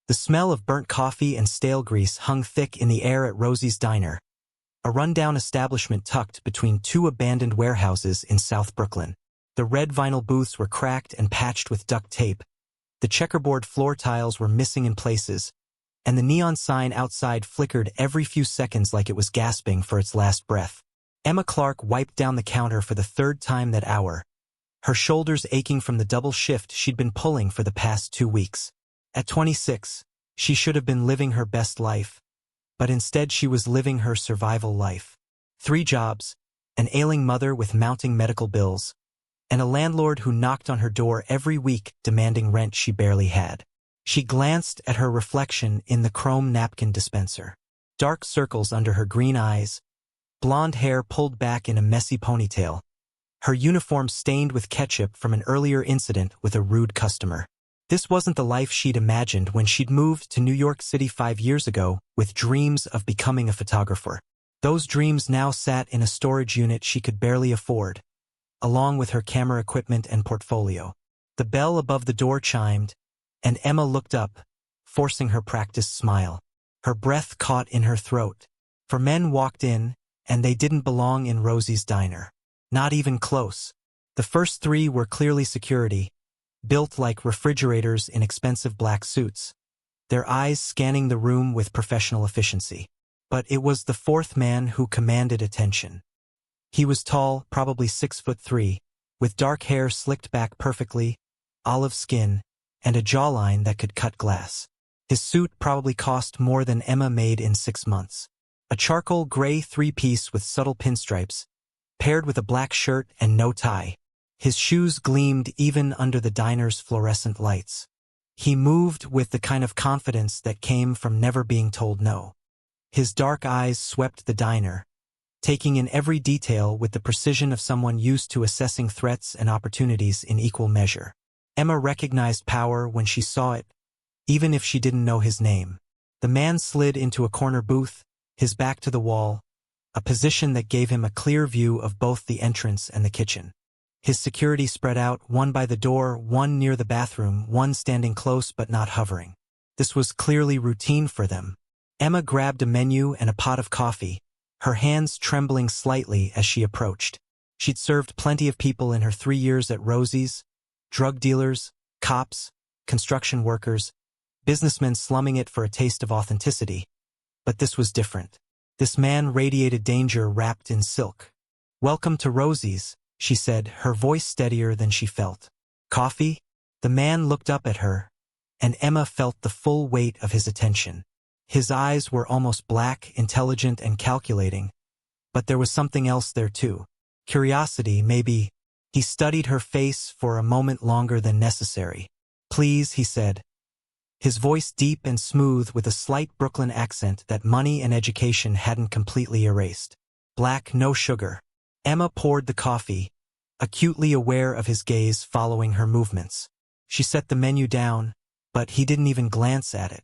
The smell of burnt coffee and stale grease hung thick in the air at Rosie's Diner, a rundown establishment tucked between two abandoned warehouses in South Brooklyn. The red vinyl booths were cracked and patched with duct tape. The checkerboard floor tiles were missing in places, and the neon sign outside flickered every few seconds like it was gasping for its last breath. Emma Clark wiped down the counter for the third time that hour, her shoulders aching from the double shift she'd been pulling for the past 2 weeks. At 26, she should have been living her best life, but instead she was living her survival life. 3 jobs, an ailing mother with mounting medical bills, and a landlord who knocked on her door every week demanding rent she barely had. She glanced at her reflection in the chrome napkin dispenser. Dark circles under her green eyes, blonde hair pulled back in a messy ponytail, her uniform stained with ketchup from an earlier incident with a rude customer. This wasn't the life she'd imagined when she'd moved to New York City 5 years ago with dreams of becoming a photographer. Those dreams now sat in a storage unit she could barely afford, along with her camera equipment and portfolio. The bell above the door chimed, and Emma looked up, forcing her practiced smile. Her breath caught in her throat. 4 men walked in, and they didn't belong in Rosie's Diner. Not even close. The first 3 were clearly security, built like refrigerators in expensive black suits, their eyes scanning the room with professional efficiency. But it was the 4th man who commanded attention. He was tall, probably 6'3", with dark hair slicked back perfectly, olive skin, and a jawline that could cut glass. His suit probably cost more than Emma made in 6 months. A charcoal gray 3-piece with subtle pinstripes, paired with a black shirt and no tie. His shoes gleamed even under the diner's fluorescent lights. He moved with the kind of confidence that came from never being told no. His dark eyes swept the diner, taking in every detail with the precision of someone used to assessing threats and opportunities in equal measure. Emma recognized power when she saw it, even if she didn't know his name. The man slid into a corner booth, his back to the wall, a position that gave him a clear view of both the entrance and the kitchen. His security spread out, one by the door, one near the bathroom, one standing close but not hovering. This was clearly routine for them. Emma grabbed a menu and a pot of coffee, her hands trembling slightly as she approached. She'd served plenty of people in her 3 years at Rosie's: drug dealers, cops, construction workers, businessmen slumming it for a taste of authenticity. But this was different. This man radiated danger wrapped in silk. "Welcome to Rosie's," she said, her voice steadier than she felt. "Coffee?" The man looked up at her, and Emma felt the full weight of his attention. His eyes were almost black, intelligent and calculating, but there was something else there too. Curiosity, maybe. He studied her face for a moment longer than necessary. "Please," he said, his voice deep and smooth with a slight Brooklyn accent that money and education hadn't completely erased. "Black, no sugar." Emma poured the coffee, acutely aware of his gaze following her movements. She set the menu down, but he didn't even glance at it.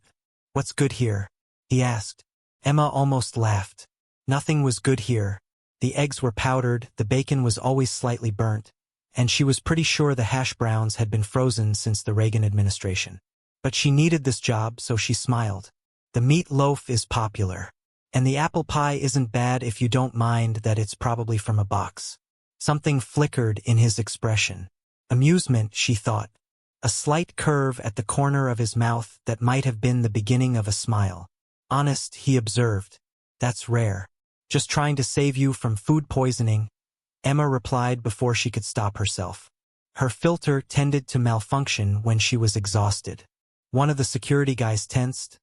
"What's good here?" he asked. Emma almost laughed. Nothing was good here. The eggs were powdered, the bacon was always slightly burnt, and she was pretty sure the hash browns had been frozen since the Reagan administration. But she needed this job, so she smiled. "The meat loaf is popular. And the apple pie isn't bad if you don't mind that it's probably from a box." Something flickered in his expression. Amusement, she thought. A slight curve at the corner of his mouth that might have been the beginning of a smile. "Honest," he observed. "That's rare. Just trying to save you from food poisoning," Emma replied before she could stop herself. Her filter tended to malfunction when she was exhausted. One of the security guys tensed,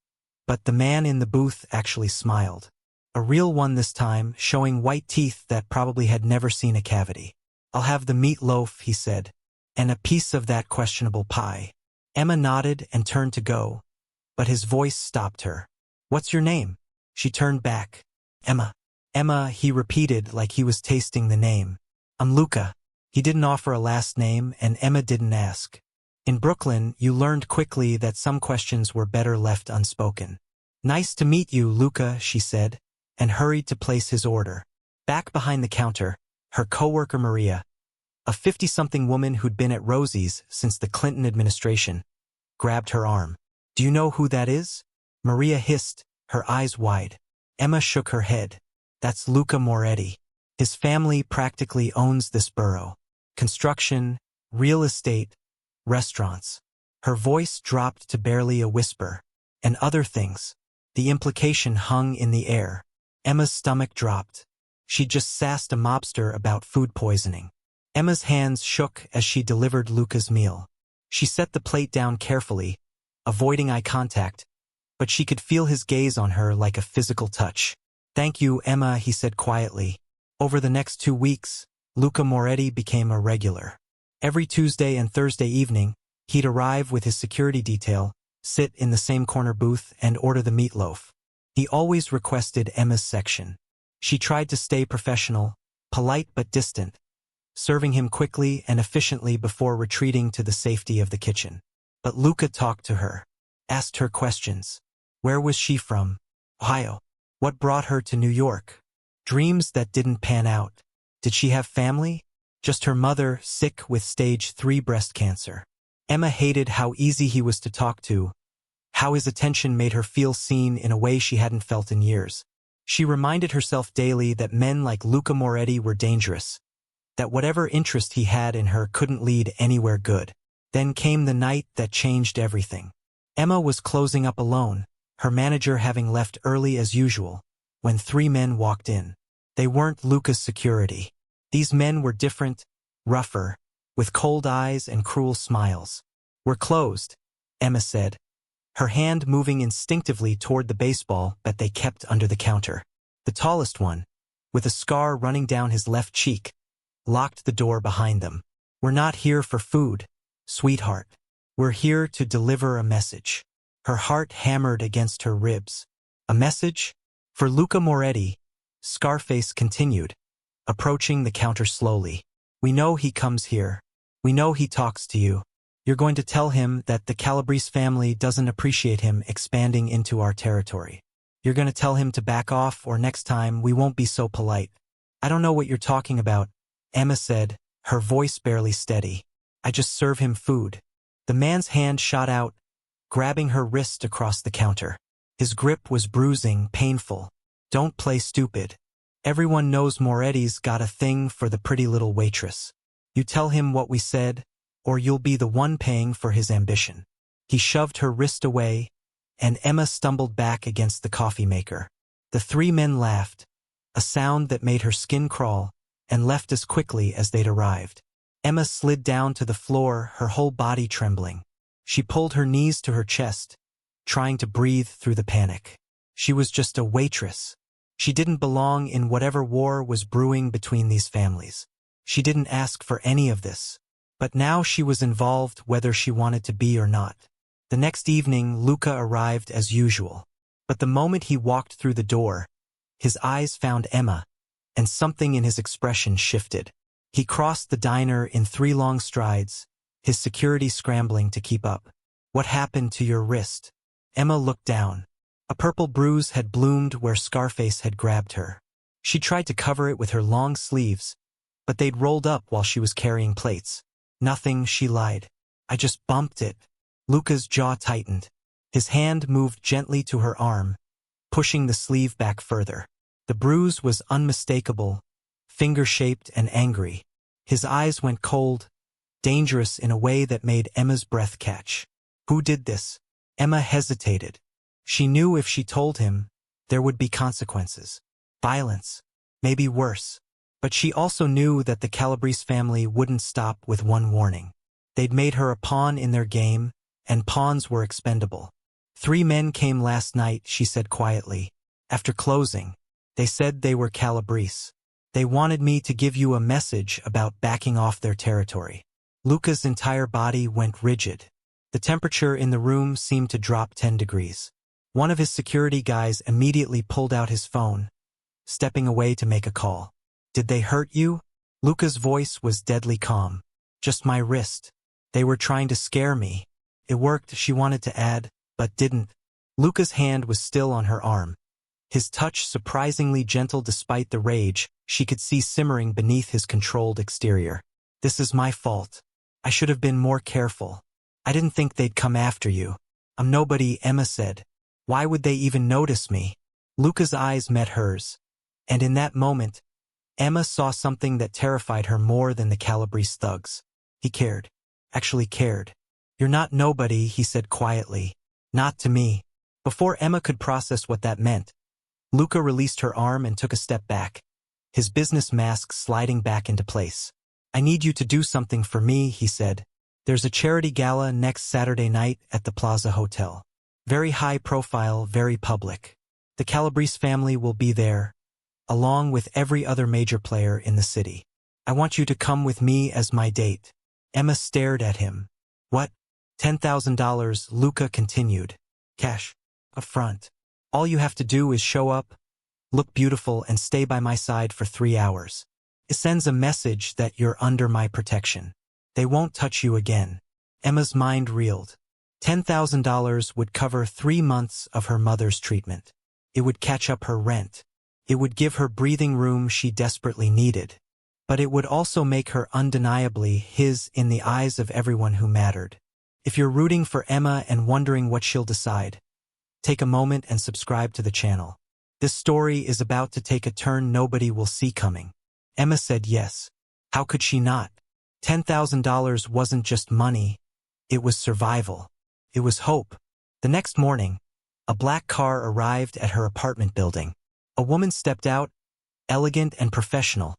but the man in the booth actually smiled. A real one this time, showing white teeth that probably had never seen a cavity. "I'll have the meat loaf," he said, "and a piece of that questionable pie." Emma nodded and turned to go, but his voice stopped her. "What's your name?" She turned back. "Emma." "Emma," he repeated like he was tasting the name. "I'm Luca." He didn't offer a last name, and Emma didn't ask. In Brooklyn, you learned quickly that some questions were better left unspoken. "Nice to meet you, Luca," she said, and hurried to place his order. Back behind the counter, her coworker Maria, a 50-something woman who'd been at Rosie's since the Clinton administration, grabbed her arm. Do you know who that is? Maria hissed, her eyes wide. Emma shook her head. That's Luca Moretti. His family practically owns this borough. Construction, real estate, restaurants. Her voice dropped to barely a whisper. And other things. The implication hung in the air. Emma's stomach dropped. She'd just sassed a mobster about food poisoning. Emma's hands shook as she delivered Luca's meal. She set the plate down carefully, avoiding eye contact, but she could feel his gaze on her like a physical touch. Thank you, Emma, he said quietly. Over the next 2 weeks, Luca Moretti became a regular. Every Tuesday and Thursday evening, he'd arrive with his security detail, sit in the same corner booth, and order the meatloaf. He always requested Emma's section. She tried to stay professional, polite but distant, serving him quickly and efficiently before retreating to the safety of the kitchen. But Luca talked to her, asked her questions. Where was she from? Ohio. What brought her to New York? Dreams that didn't pan out. Did she have family? Just her mother, sick with stage 3 breast cancer. Emma hated how easy he was to talk to, how his attention made her feel seen in a way she hadn't felt in years. She reminded herself daily that men like Luca Moretti were dangerous, that whatever interest he had in her couldn't lead anywhere good. Then came the night that changed everything. Emma was closing up alone, her manager having left early as usual, when 3 men walked in. They weren't Luca's security. These men were different, rougher, with cold eyes and cruel smiles. We're closed, Emma said, her hand moving instinctively toward the baseball bat they kept under the counter. The tallest one, with a scar running down his left cheek, locked the door behind them. We're not here for food, sweetheart. We're here to deliver a message. Her heart hammered against her ribs. A message? For Luca Moretti, Scarface continued, approaching the counter slowly. We know he comes here. We know he talks to you. You're going to tell him that the Calabrese family doesn't appreciate him expanding into our territory. You're going to tell him to back off, or next time we won't be so polite. I don't know what you're talking about, Emma said, her voice barely steady. I just serve him food. The man's hand shot out, grabbing her wrist across the counter. His grip was bruising, painful. Don't play stupid. Everyone knows Moretti's got a thing for the pretty little waitress. You tell him what we said, or you'll be the one paying for his ambition. He shoved her wrist away, and Emma stumbled back against the coffee maker. The 3 men laughed, a sound that made her skin crawl, and left as quickly as they'd arrived. Emma slid down to the floor, her whole body trembling. She pulled her knees to her chest, trying to breathe through the panic. She was just a waitress. She didn't belong in whatever war was brewing between these families. She didn't ask for any of this. But now she was involved whether she wanted to be or not. The next evening, Luca arrived as usual. But the moment he walked through the door, his eyes found Emma, and something in his expression shifted. He crossed the diner in 3 long strides, his security scrambling to keep up. What happened to your wrist? Emma looked down. A purple bruise had bloomed where Scarface had grabbed her. She tried to cover it with her long sleeves, but they'd rolled up while she was carrying plates. Nothing, she lied. I just bumped it. Luca's jaw tightened. His hand moved gently to her arm, pushing the sleeve back further. The bruise was unmistakable, finger-shaped and angry. His eyes went cold, dangerous in a way that made Emma's breath catch. Who did this? Emma hesitated. She knew if she told him, there would be consequences. Violence. Maybe worse. But she also knew that the Calabrese family wouldn't stop with one warning. They'd made her a pawn in their game, and pawns were expendable. 3 men came last night, she said quietly. After closing, they said they were Calabrese. They wanted me to give you a message about backing off their territory. Luca's entire body went rigid. The temperature in the room seemed to drop 10 degrees. One of his security guys immediately pulled out his phone, stepping away to make a call. Did they hurt you? Luca's voice was deadly calm. Just my wrist. They were trying to scare me. It worked, she wanted to add, but didn't. Luca's hand was still on her arm. His touch surprisingly gentle despite the rage she could see simmering beneath his controlled exterior. This is my fault. I should have been more careful. I didn't think they'd come after you. I'm nobody, Emma said. Why would they even notice me? Luca's eyes met hers. And in that moment, Emma saw something that terrified her more than the Calabrese thugs. He cared. Actually cared. You're not nobody, he said quietly. Not to me. Before Emma could process what that meant, Luca released her arm and took a step back, his business mask sliding back into place. I need you to do something for me, he said. There's a charity gala next Saturday night at the Plaza Hotel. Very high profile, very public. The Calabrese family will be there, along with every other major player in the city. I want you to come with me as my date. Emma stared at him. What? $10,000, Luca continued. Cash. Up front. All you have to do is show up, look beautiful, and stay by my side for 3 hours. It sends a message that you're under my protection. They won't touch you again. Emma's mind reeled. $10,000 would cover 3 months of her mother's treatment. It would catch up her rent. It would give her breathing room she desperately needed. But it would also make her undeniably his in the eyes of everyone who mattered. If you're rooting for Emma and wondering what she'll decide, take a moment and subscribe to the channel. This story is about to take a turn nobody will see coming. Emma said yes. How could she not? $10,000 wasn't just money. It was survival. It was hope. The next morning, a black car arrived at her apartment building. A woman stepped out, elegant and professional,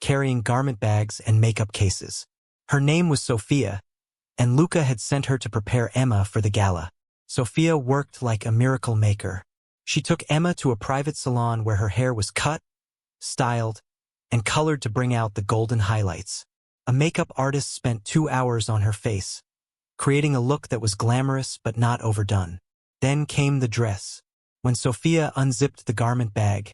carrying garment bags and makeup cases. Her name was Sophia, and Luca had sent her to prepare Emma for the gala. Sophia worked like a miracle maker. She took Emma to a private salon where her hair was cut, styled, and colored to bring out the golden highlights. A makeup artist spent 2 hours on her face, creating a look that was glamorous but not overdone. Then came the dress. When Sophia unzipped the garment bag,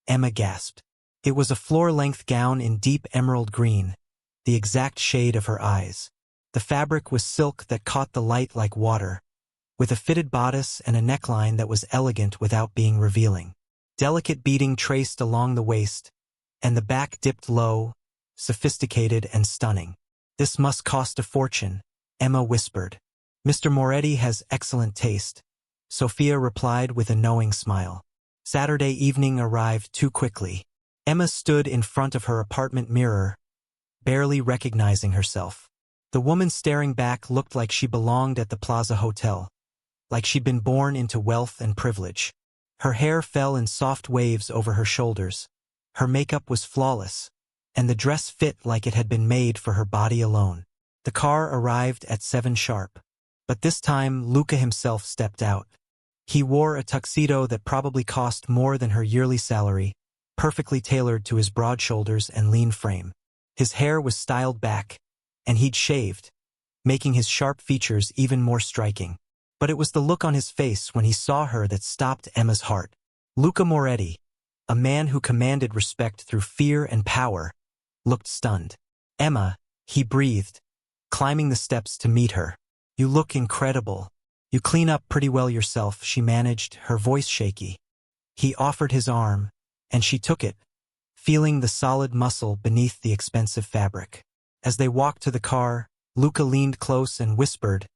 Emma gasped. It was a floor-length gown in deep emerald green, the exact shade of her eyes. The fabric was silk that caught the light like water, with a fitted bodice and a neckline that was elegant without being revealing. Delicate beading traced along the waist, and the back dipped low, sophisticated and stunning. This must cost a fortune, Emma whispered. Mr. Moretti has excellent taste, Sophia replied with a knowing smile. Saturday evening arrived too quickly. Emma stood in front of her apartment mirror, barely recognizing herself. The woman staring back looked like she belonged at the Plaza Hotel, like she'd been born into wealth and privilege. Her hair fell in soft waves over her shoulders. Her makeup was flawless, and the dress fit like it had been made for her body alone. The car arrived at 7 sharp. But this time, Luca himself stepped out. He wore a tuxedo that probably cost more than her yearly salary, perfectly tailored to his broad shoulders and lean frame. His hair was styled back, and he'd shaved, making his sharp features even more striking. But it was the look on his face when he saw her that stopped Emma's heart. Luca Moretti, a man who commanded respect through fear and power, looked stunned. Emma, he breathed, climbing the steps to meet her. You look incredible. You clean up pretty well yourself, she managed, her voice shaky. He offered his arm, and she took it, feeling the solid muscle beneath the expensive fabric. As they walked to the car, Luca leaned close and whispered,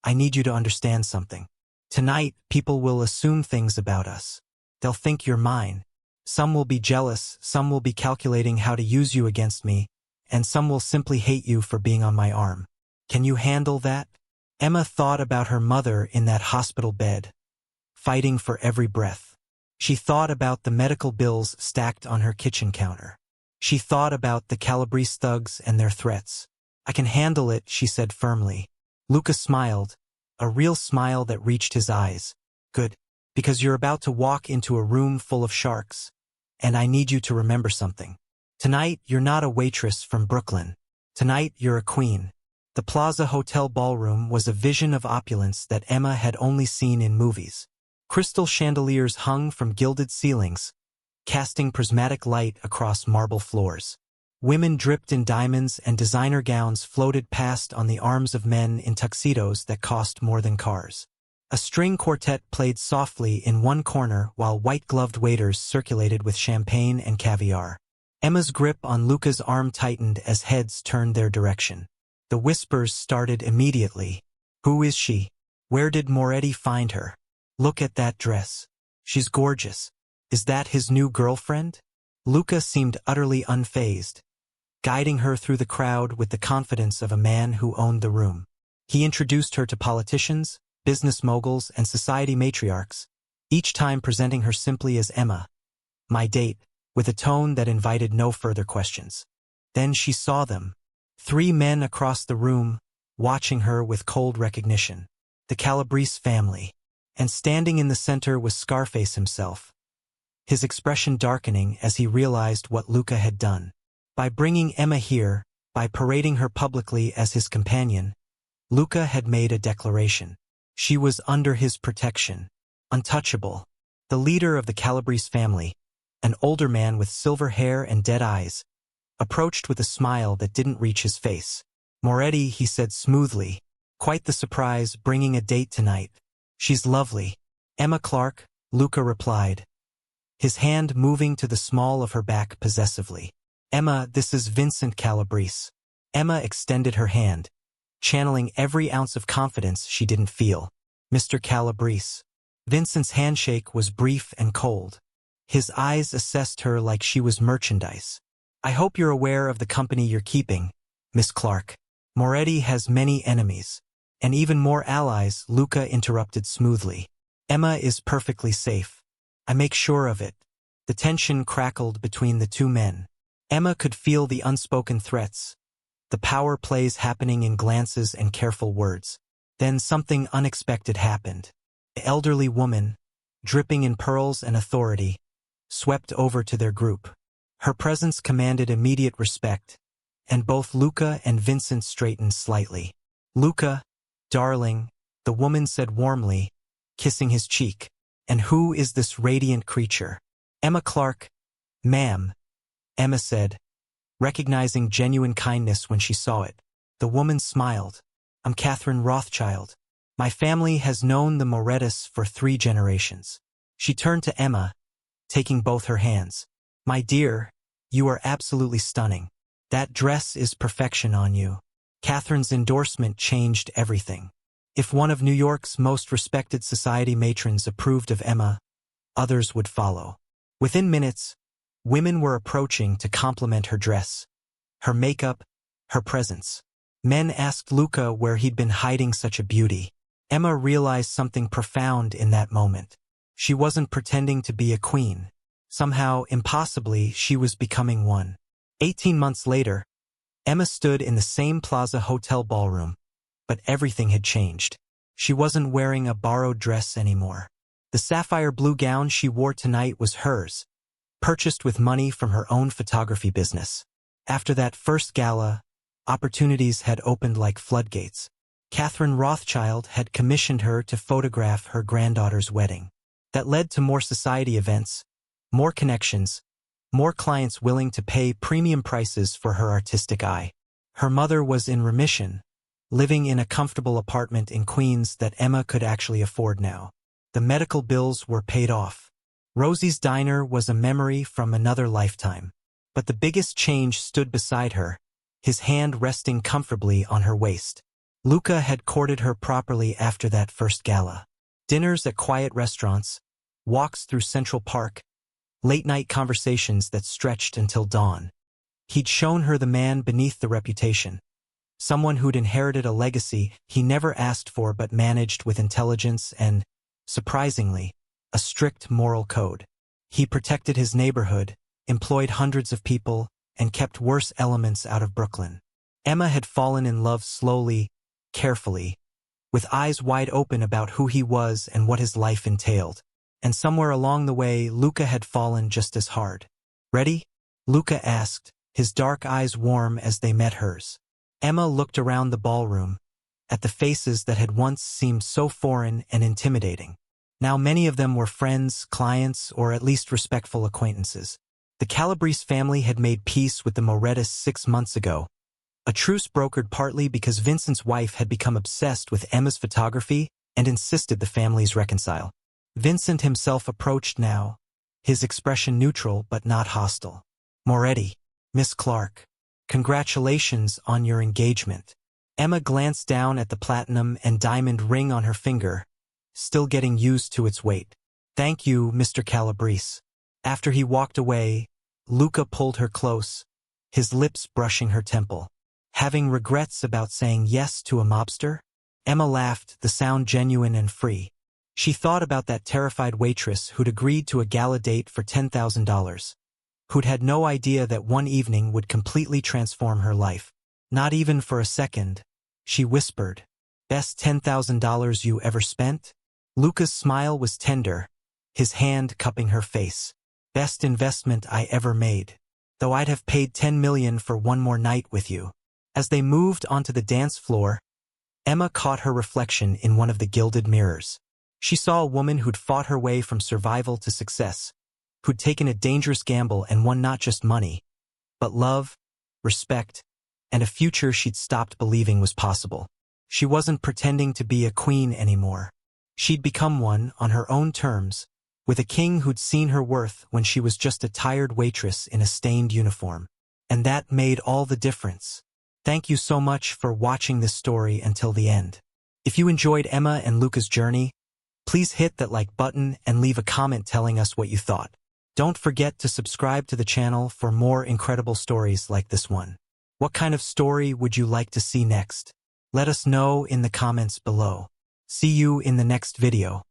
I need you to understand something. Tonight, people will assume things about us. They'll think you're mine. Some will be jealous, some will be calculating how to use you against me, and some will simply hate you for being on my arm. Can you handle that? Emma thought about her mother in that hospital bed, fighting for every breath. She thought about the medical bills stacked on her kitchen counter. She thought about the Calabrese thugs and their threats. I can handle it, she said firmly. Luca smiled, a real smile that reached his eyes. Good, because you're about to walk into a room full of sharks, and I need you to remember something. Tonight, you're not a waitress from Brooklyn. Tonight, you're a queen. The Plaza Hotel ballroom was a vision of opulence that Emma had only seen in movies. Crystal chandeliers hung from gilded ceilings, casting prismatic light across marble floors. Women dripped in diamonds and designer gowns floated past on the arms of men in tuxedos that cost more than cars. A string quartet played softly in one corner while white-gloved waiters circulated with champagne and caviar. Emma's grip on Luca's arm tightened as heads turned their direction. The whispers started immediately. Who is she? Where did Moretti find her? Look at that dress. She's gorgeous. Is that his new girlfriend? Luca seemed utterly unfazed, guiding her through the crowd with the confidence of a man who owned the room. He introduced her to politicians, business moguls, and society matriarchs, each time presenting her simply as Emma, my date, with a tone that invited no further questions. Then she saw them. 3 men across the room, watching her with cold recognition. The Calabrese family. And standing in the center was Scarface himself, his expression darkening as he realized what Luca had done. By bringing Emma here, by parading her publicly as his companion, Luca had made a declaration. She was under his protection, untouchable. The leader of the Calabrese family, an older man with silver hair and dead eyes, approached with a smile that didn't reach his face. Moretti, he said smoothly, quite the surprise, bringing a date tonight. She's lovely. Emma Clark, Luca replied, his hand moving to the small of her back possessively. Emma, this is Vincent Calabrese. Emma extended her hand, channeling every ounce of confidence she didn't feel. Mr. Calabrese. Vincent's handshake was brief and cold. His eyes assessed her like she was merchandise. I hope you're aware of the company you're keeping, Miss Clark. Moretti has many enemies, and even more allies, Luca interrupted smoothly. Emma is perfectly safe. I make sure of it. The tension crackled between the 2 men. Emma could feel the unspoken threats, the power plays happening in glances and careful words. Then something unexpected happened. The elderly woman, dripping in pearls and authority, swept over to their group. Her presence commanded immediate respect, and both Luca and Vincent straightened slightly. Luca, darling, the woman said warmly, kissing his cheek. And who is this radiant creature? Emma Clark. Ma'am, Emma said, recognizing genuine kindness when she saw it. The woman smiled. I'm Catherine Rothschild. My family has known the Morettis for 3 generations. She turned to Emma, taking both her hands. My dear, you are absolutely stunning. That dress is perfection on you. Catherine's endorsement changed everything. If one of New York's most respected society matrons approved of Emma, others would follow. Within minutes, women were approaching to compliment her dress, her makeup, her presence. Men asked Luca where he'd been hiding such a beauty. Emma realized something profound in that moment. She wasn't pretending to be a queen. Somehow, impossibly, she was becoming one. 18 months later, Emma stood in the same Plaza Hotel ballroom, but everything had changed. She wasn't wearing a borrowed dress anymore. The sapphire blue gown she wore tonight was hers, purchased with money from her own photography business. After that first gala, opportunities had opened like floodgates. Catherine Rothschild had commissioned her to photograph her granddaughter's wedding. That led to more society events, more connections, more clients willing to pay premium prices for her artistic eye. Her mother was in remission, living in a comfortable apartment in Queens that Emma could actually afford now. The medical bills were paid off. Rosie's Diner was a memory from another lifetime. But the biggest change stood beside her, his hand resting comfortably on her waist. Luca had courted her properly after that first gala. Dinners at quiet restaurants, walks through Central Park, late-night conversations that stretched until dawn. He'd shown her the man beneath the reputation, someone who'd inherited a legacy he never asked for but managed with intelligence and, surprisingly, a strict moral code. He protected his neighborhood, employed hundreds of people, and kept worse elements out of Brooklyn. Emma had fallen in love slowly, carefully, with eyes wide open about who he was and what his life entailed. And somewhere along the way, Luca had fallen just as hard. Ready? Luca asked, his dark eyes warm as they met hers. Emma looked around the ballroom, at the faces that had once seemed so foreign and intimidating. Now many of them were friends, clients, or at least respectful acquaintances. The Calabrese family had made peace with the Morettis 6 months ago, a truce brokered partly because Vincent's wife had become obsessed with Emma's photography and insisted the families reconcile. Vincent himself approached now, his expression neutral but not hostile. Moretti, Miss Clark, congratulations on your engagement. Emma glanced down at the platinum and diamond ring on her finger, still getting used to its weight. "Thank you, Mr. Calabrese." After he walked away, Luca pulled her close, his lips brushing her temple. "Having regrets about saying yes to a mobster?" Emma laughed, the sound genuine and free. She thought about that terrified waitress who'd agreed to a gala date for $10,000, who'd had no idea that one evening would completely transform her life. "Not even for a second," she whispered. "Best $10,000 you ever spent?" Luca's smile was tender, his hand cupping her face. "Best investment I ever made. Though I'd have paid $10 million for one more night with you." As they moved onto the dance floor, Emma caught her reflection in one of the gilded mirrors. She saw a woman who'd fought her way from survival to success, who'd taken a dangerous gamble and won not just money, but love, respect, and a future she'd stopped believing was possible. She wasn't pretending to be a queen anymore. She'd become one on her own terms, with a king who'd seen her worth when she was just a tired waitress in a stained uniform. And that made all the difference. Thank you so much for watching this story until the end. If you enjoyed Emma and Luca's journey, please hit that like button and leave a comment telling us what you thought. Don't forget to subscribe to the channel for more incredible stories like this one. What kind of story would you like to see next? Let us know in the comments below. See you in the next video.